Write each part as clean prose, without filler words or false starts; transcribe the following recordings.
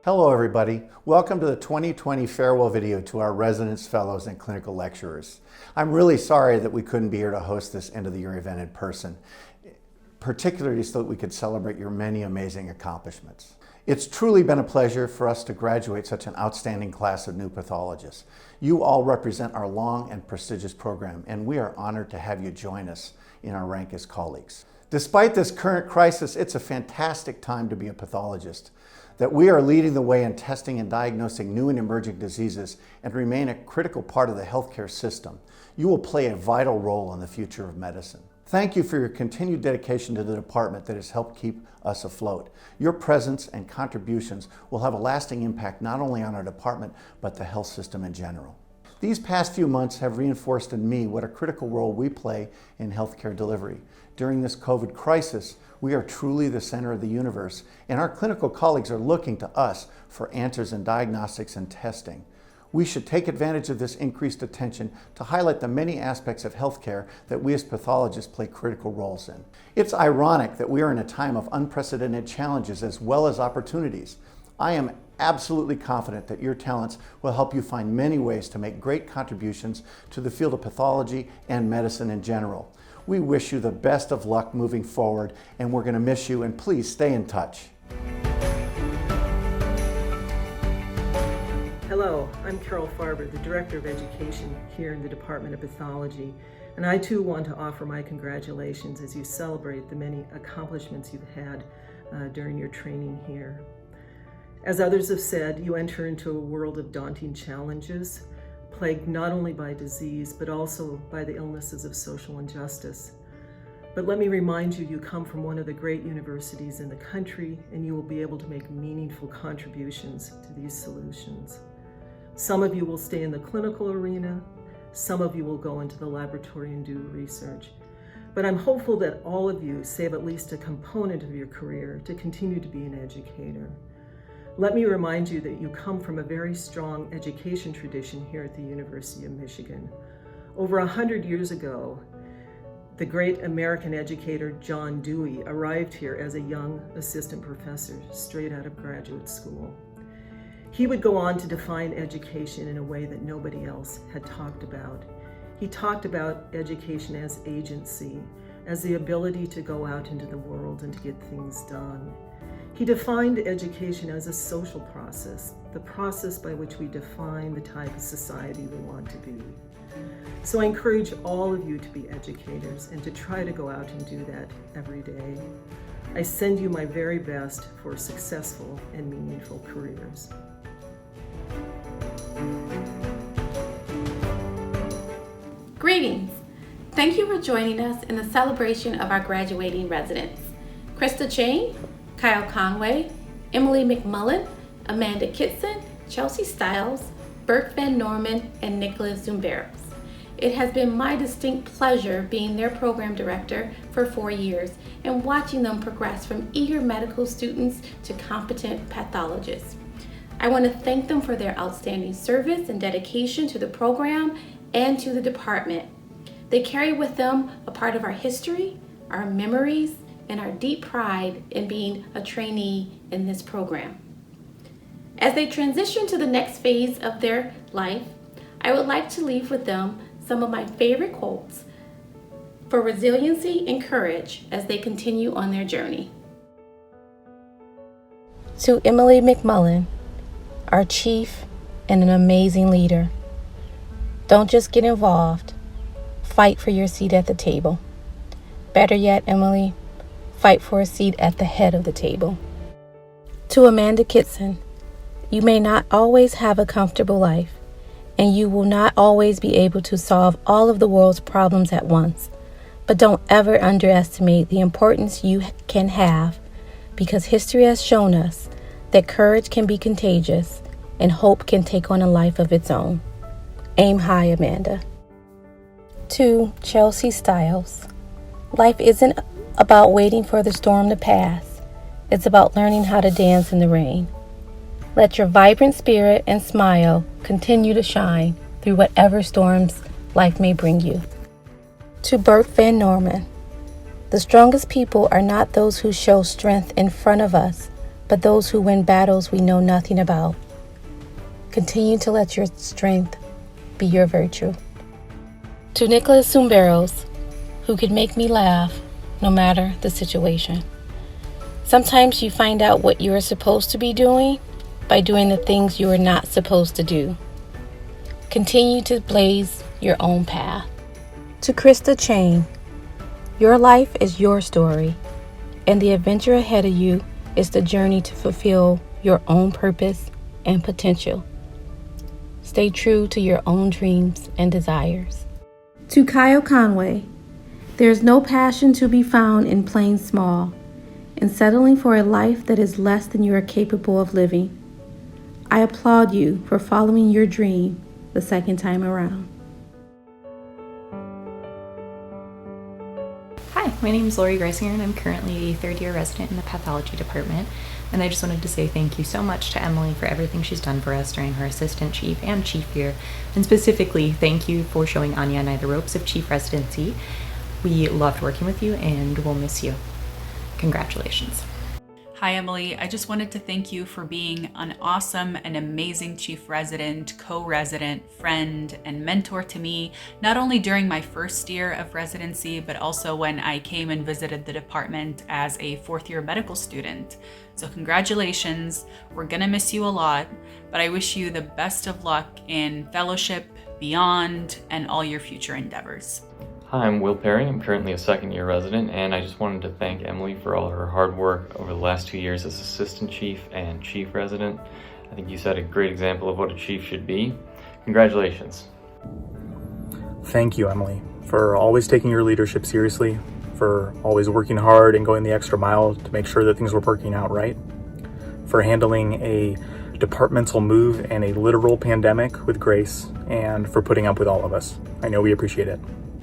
Hello everybody, welcome to the 2020 farewell video to our residents, fellows, and clinical lecturers. I'm really sorry that we couldn't be here to host this end of the year event in person, particularly so that we could celebrate your many amazing accomplishments. It's truly been a pleasure for us to graduate such an outstanding class of new pathologists. You all represent our long and prestigious program, and we are honored to have you join us in our rank as colleagues. Despite this current crisis, it's a fantastic time to be a pathologist, that we are leading the way in testing and diagnosing new and emerging diseases and remain a critical part of the healthcare system. You will play a vital role in the future of medicine. Thank you for your continued dedication to the department that has helped keep us afloat. Your presence and contributions will have a lasting impact not only on our department, but the health system in general. These past few months have reinforced in me what a critical role we play in healthcare delivery. During this COVID crisis, we are truly the center of the universe, and our clinical colleagues are looking to us for answers in diagnostics and testing. We should take advantage of this increased attention to highlight the many aspects of healthcare that we as pathologists play critical roles in. It's ironic that we are in a time of unprecedented challenges as well as opportunities. I am absolutely confident that your talents will help you find many ways to make great contributions to the field of pathology and medicine in general. We wish you the best of luck moving forward, and we're going to miss you, and please stay in touch. Hello, I'm Carol Farber, the Director of Education here in the Department of Pathology, and I too want to offer my congratulations as you celebrate the many accomplishments you've had during your training here. As others have said, you enter into a world of daunting challenges, plagued not only by disease, but also by the illnesses of social injustice. But let me remind you, you come from one of the great universities in the country, and you will be able to make meaningful contributions to these solutions. Some of you will stay in the clinical arena, some of you will go into the laboratory and do research. But I'm hopeful that all of you save at least a component of your career to continue to be an educator. Let me remind you that you come from a very strong education tradition here at the University of Michigan. Over 100 years ago, the great American educator John Dewey arrived here as a young assistant professor straight out of graduate school. He would go on to define education in a way that nobody else had talked about. He talked about education as agency, as the ability to go out into the world and to get things done. He defined education as a social process, the process by which we define the type of society we want to be. So I encourage all of you to be educators and to try to go out and do that every day. I send you my very best for successful and meaningful careers. Greetings! Thank you for joining us in the celebration of our graduating residents. Krista Chain, Kyle Conway, Emily McMullen, Amanda Kitson, Chelsea Stiles, Burke Van Norman, and Nicholas Zumberos. It has been my distinct pleasure being their program director for 4 years and watching them progress from eager medical students to competent pathologists. I want to thank them for their outstanding service and dedication to the program and to the department. They carry with them a part of our history, our memories, and our deep pride in being a trainee in this program. As they transition to the next phase of their life, I would like to leave with them some of my favorite quotes for resiliency and courage as they continue on their journey. To Emily McMullen, our chief and an amazing leader, don't just get involved, fight for your seat at the table. Better yet, Emily, fight for a seat at the head of the table. To Amanda Kitson, you may not always have a comfortable life, and you will not always be able to solve all of the world's problems at once. But don't ever underestimate the importance you can have, because history has shown us that courage can be contagious and hope can take on a life of its own. Aim high, Amanda. To Chelsea Stiles, life isn't about waiting for the storm to pass. It's about learning how to dance in the rain. Let your vibrant spirit and smile continue to shine through whatever storms life may bring you. To Burke Van Norman, the strongest people are not those who show strength in front of us, but those who win battles we know nothing about. Continue to let your strength be your virtue. To Nicholas Sumberos, who could make me laugh no matter the situation. Sometimes you find out what you are supposed to be doing by doing the things you are not supposed to do. Continue to blaze your own path. To Krista Chain, your life is your story, and the adventure ahead of you is the journey to fulfill your own purpose and potential. Stay true to your own dreams and desires. To Kyle Conway, there is no passion to be found in playing small and settling for a life that is less than you are capable of living. I applaud you for following your dream the second time around. Hi, my name is Lori Greisinger and I'm currently a third-year resident in the pathology department. And I just wanted to say thank you so much to Emily for everything she's done for us during her assistant chief and chief year. And specifically, thank you for showing Anya and I the ropes of chief residency. We loved working with you and we'll miss you. Congratulations. Hi, Emily. I just wanted to thank you for being an awesome and amazing chief resident, co-resident, friend, and mentor to me, not only during my first year of residency, but also when I came and visited the department as a fourth-year medical student. So congratulations. We're gonna miss you a lot, but I wish you the best of luck in fellowship, beyond, and all your future endeavors. Hi, I'm Will Perry. I'm currently a second-year resident, and I just wanted to thank Emily for all her hard work over the last 2 years as assistant chief and chief resident. I think you set a great example of what a chief should be. Congratulations. Thank you, Emily, for always taking your leadership seriously, for always working hard and going the extra mile to make sure that things were working out right, for handling a departmental move and a literal pandemic with grace, and for putting up with all of us. I know we appreciate it.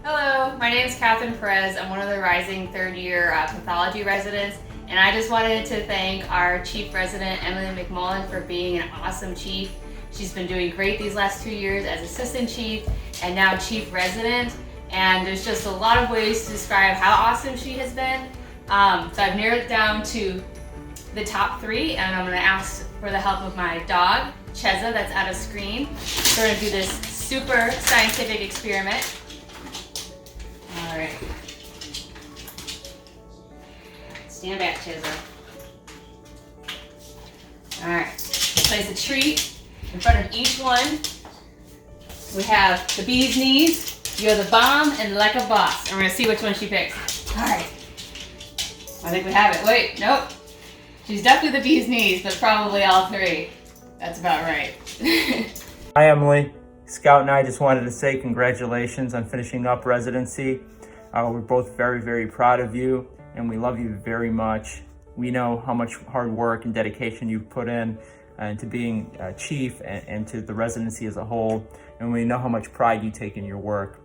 Hello, my name is Catherine Perez. I'm one of the rising third-year pathology residents, and I just wanted to thank our chief resident, Emily McMullen, for being an awesome chief. She's been doing great these last 2 years as assistant chief and now chief resident, and there's just a lot of ways to describe how awesome she has been. So I've narrowed it down to the top 3, and I'm going to ask for the help of my dog, Cheza, that's out of screen. So we're going to do this super scientific experiment. All right. Stand back, Cheza. All right. Place a treat in front of each one. We have the bee's knees, you're the bomb, and like a boss. And we're gonna see which one she picks. All right. I think we have it. Wait, nope. She's definitely the bee's knees, but probably all 3. That's about right. Hi, Emily. Scout and I just wanted to say congratulations on finishing up residency. We're both very, very proud of you, and we love you very much. We know how much hard work and dedication you've put in to being chief and to the residency as a whole, and we know how much pride you take in your work.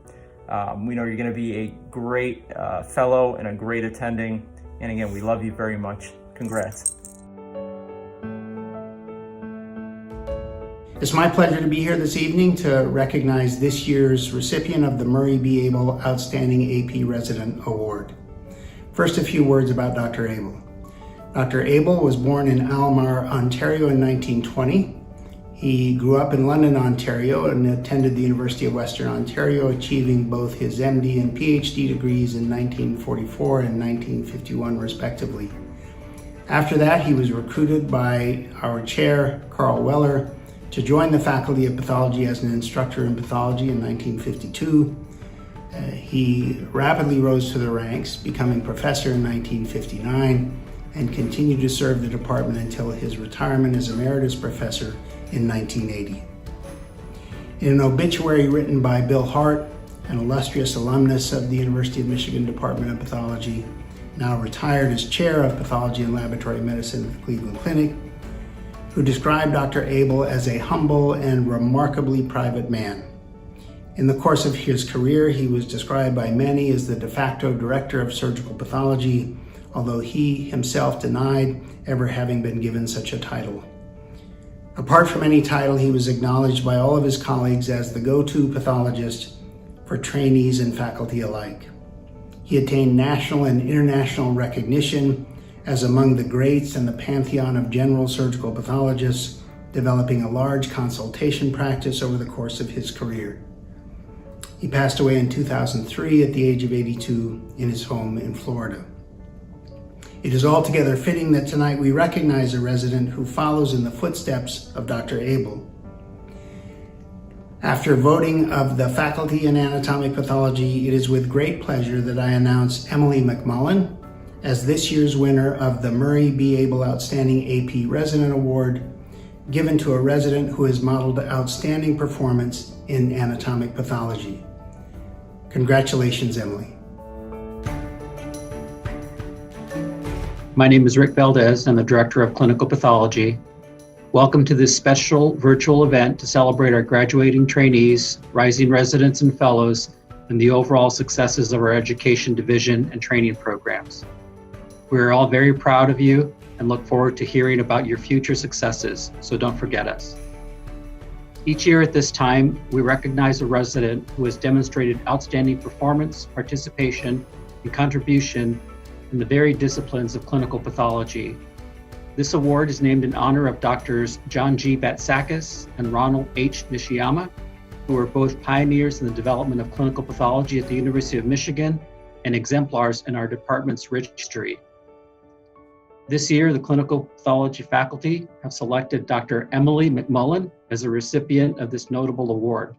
We know you're going to be a great fellow and a great attending, and again, we love you very much. Congrats. It's my pleasure to be here this evening to recognize this year's recipient of the Murray B. Abel Outstanding AP Resident Award. First, a few words about Dr. Abel. Dr. Abel was born in Almar, Ontario in 1920. He grew up in London, Ontario, and attended the University of Western Ontario, achieving both his MD and PhD degrees in 1944 and 1951, respectively. After that, he was recruited by our chair, Carl Weller, to join the Faculty of Pathology as an instructor in pathology in 1952. He rapidly rose to the ranks, becoming professor in 1959, and continued to serve the department until his retirement as emeritus professor in 1980. In an obituary written by Bill Hart, an illustrious alumnus of the University of Michigan Department of Pathology, now retired as chair of pathology and laboratory medicine at the Cleveland Clinic, who described Dr. Abel as a humble and remarkably private man. In the course of his career, he was described by many as the de facto director of surgical pathology, although he himself denied ever having been given such a title. Apart from any title, he was acknowledged by all of his colleagues as the go-to pathologist for trainees and faculty alike. He attained national and international recognition as among the greats in the pantheon of general surgical pathologists, developing a large consultation practice over the course of his career. He passed away in 2003 at the age of 82 in his home in Florida. It is altogether fitting that tonight we recognize a resident who follows in the footsteps of Dr. Abel. After voting of the faculty in anatomic pathology, it is with great pleasure that I announce Emily McMullen as this year's winner of the Murray B. Abel Outstanding AP Resident Award, given to a resident who has modeled outstanding performance in anatomic pathology. Congratulations, Emily. My name is Rick Valdez. I'm the Director of Clinical Pathology. Welcome to this special virtual event to celebrate our graduating trainees, rising residents and fellows, and the overall successes of our education division and training programs. We are all very proud of you and look forward to hearing about your future successes, so don't forget us. Each year at this time, we recognize a resident who has demonstrated outstanding performance, participation, and contribution in the varied disciplines of clinical pathology. This award is named in honor of Drs. John G. Batsakis and Ronald H. Nishiyama, who are both pioneers in the development of clinical pathology at the University of Michigan and exemplars in our department's registry. This year, the clinical pathology faculty have selected Dr. Emily McMullen as a recipient of this notable award.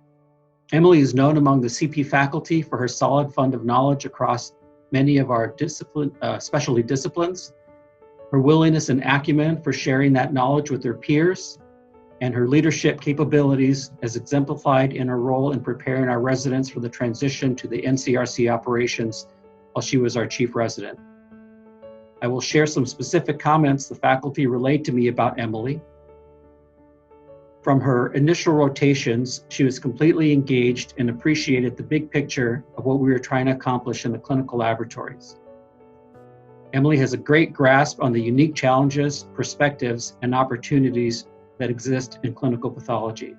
Emily is known among the CP faculty for her solid fund of knowledge across many of our specialty disciplines, her willingness and acumen for sharing that knowledge with her peers, and her leadership capabilities as exemplified in her role in preparing our residents for the transition to the NCRC operations while she was our chief resident. I will share some specific comments the faculty relayed to me about Emily. From her initial rotations, she was completely engaged and appreciated the big picture of what we were trying to accomplish in the clinical laboratories. Emily has a great grasp on the unique challenges, perspectives, and opportunities that exist in clinical pathology.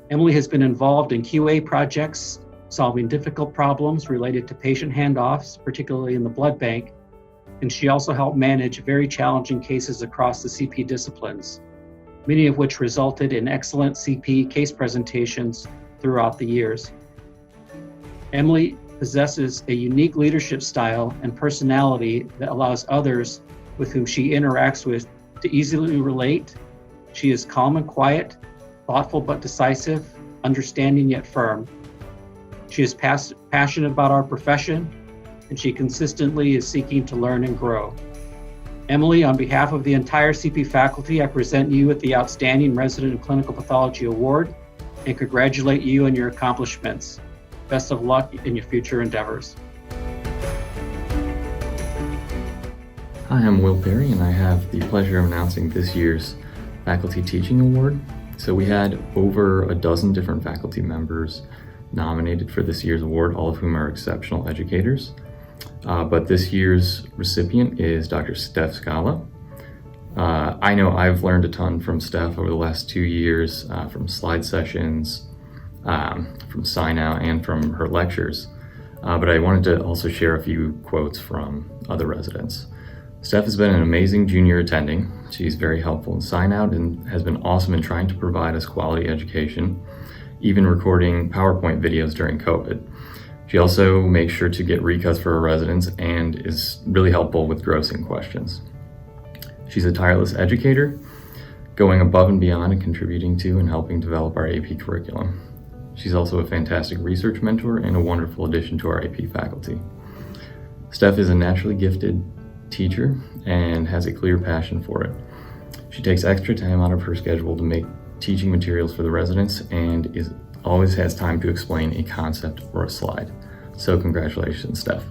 Emily has been involved in QA projects, solving difficult problems related to patient handoffs, particularly in the blood bank, and she also helped manage very challenging cases across the CP disciplines, many of which resulted in excellent CP case presentations throughout the years. Emily possesses a unique leadership style and personality that allows others with whom she interacts with to easily relate. She is calm and quiet, thoughtful but decisive, understanding yet firm. She is passionate about our profession, and she consistently is seeking to learn and grow. Emily, on behalf of the entire CP faculty, I present you with the Outstanding Resident in Clinical Pathology Award and congratulate you on your accomplishments. Best of luck in your future endeavors. Hi, I'm Will Perry, and I have the pleasure of announcing this year's Faculty Teaching Award. So we had over a dozen different faculty members nominated for this year's award, all of whom are exceptional educators. But this year's recipient is Dr. Steph Scala. I know I've learned a ton from Steph over the last 2 years, from slide sessions, from sign out, and from her lectures. But I wanted to also share a few quotes from other residents. Steph has been an amazing junior attending. She's very helpful in sign out and has been awesome in trying to provide us quality education, even recording PowerPoint videos during COVID. She also makes sure to get recuts for her residents and is really helpful with grossing questions. She's a tireless educator, going above and beyond and contributing to and helping develop our AP curriculum. She's also a fantastic research mentor and a wonderful addition to our AP faculty. Steph is a naturally gifted teacher and has a clear passion for it. She takes extra time out of her schedule to make teaching materials for the residents and always has time to explain a concept or a slide. So congratulations, Steph.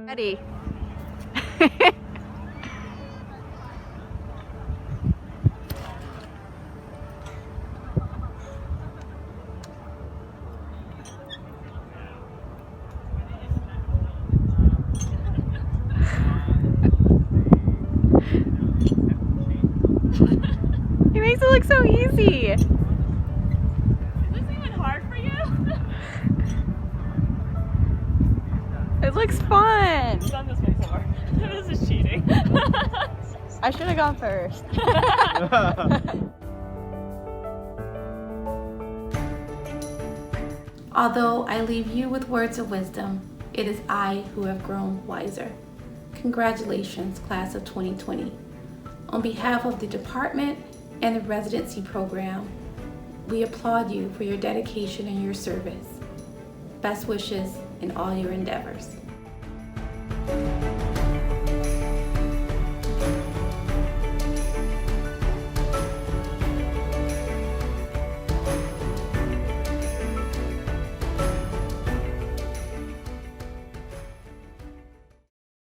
Ready. He makes it look so easy. Is this even hard for you? It looks fun. I've done this before. This is cheating. I should have gone first. Although I leave you with words of wisdom, it is I who have grown wiser. Congratulations, class of 2020. On behalf of the department and the residency program, we applaud you for your dedication and your service. Best wishes in all your endeavors.